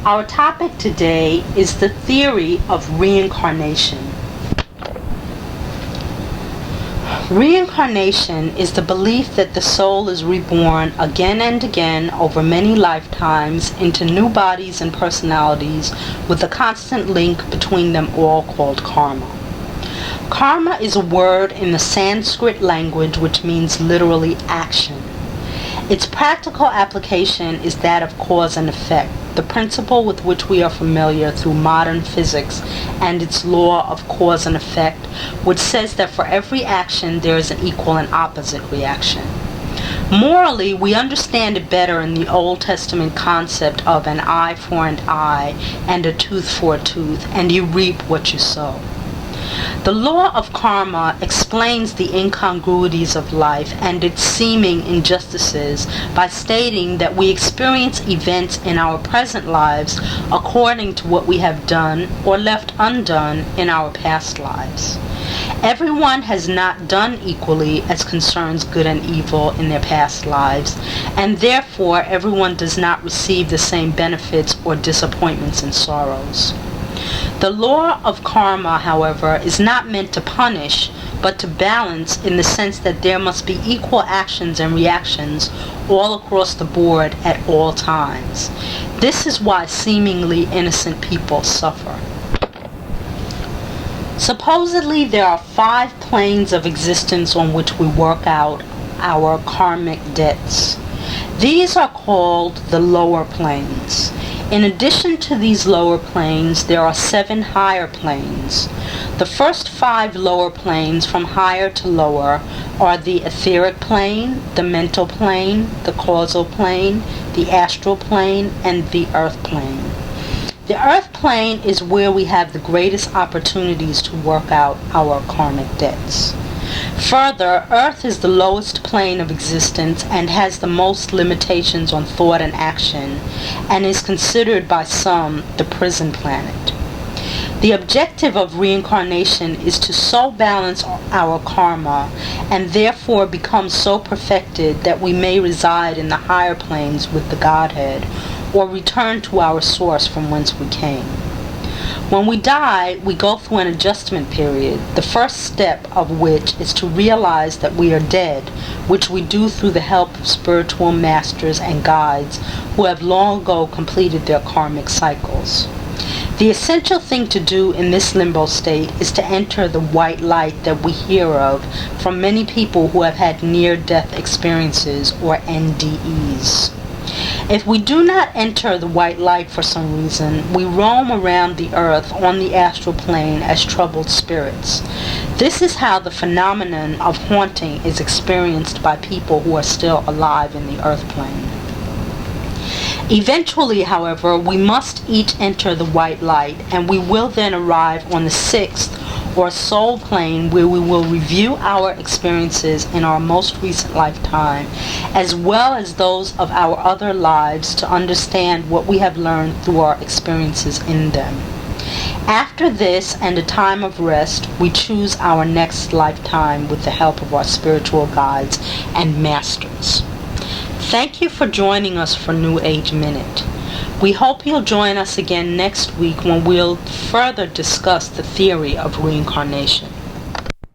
Our topic today is the theory of reincarnation. Reincarnation is the belief that the soul is reborn again and again over many lifetimes into new bodies and personalities with a constant link between them all called karma. Karma is a word in the Sanskrit language which means literally action. Its practical application is that of cause and effect, the principle with which we are familiar through modern physics and its law of cause and effect, which says that for every action there is an equal and opposite reaction. Morally, we understand it better in the Old Testament concept of an eye for an eye and a tooth for a tooth, and you reap what you sow. The law of karma explains the incongruities of life and its seeming injustices by stating that we experience events in our present lives according to what we have done or left undone in our past lives. Everyone has not done equally as concerns good and evil in their past lives, and therefore everyone does not receive the same benefits or disappointments and sorrows. The law of karma, however, is not meant to punish, but to balance in the sense that there must be equal actions and reactions all across the board at all times. This is why seemingly innocent people suffer. Supposedly, there are 5 planes of existence on which we work out our karmic debts. These are called the lower planes. In addition to these lower planes, there are 7 higher planes. The first 5 lower planes, from higher to lower, are the etheric plane, the mental plane, the causal plane, the astral plane, and the earth plane. The earth plane is where we have the greatest opportunities to work out our karmic debts. Further, Earth is the lowest plane of existence and has the most limitations on thought and action, and is considered by some the prison planet. The objective of reincarnation is to so balance our karma and therefore become so perfected that we may reside in the higher planes with the Godhead, or return to our source from whence we came. When we die, we go through an adjustment period, the first step of which is to realize that we are dead, which we do through the help of spiritual masters and guides who have long ago completed their karmic cycles. The essential thing to do in this limbo state is to enter the white light that we hear of from many people who have had near-death experiences, or NDEs. If we do not enter the white light for some reason, we roam around the earth on the astral plane as troubled spirits. This is how the phenomenon of haunting is experienced by people who are still alive in the earth plane. Eventually, however, we must each enter the white light, and we will then arrive on the 6th or soul plane, where we will review our experiences in our most recent lifetime, as well as those of our other lives, to understand what we have learned through our experiences in them. After this and a time of rest, we choose our next lifetime with the help of our spiritual guides and masters. Thank you for joining us for New Age Minute. We hope you'll join us again next week when we'll further discuss the theory of reincarnation.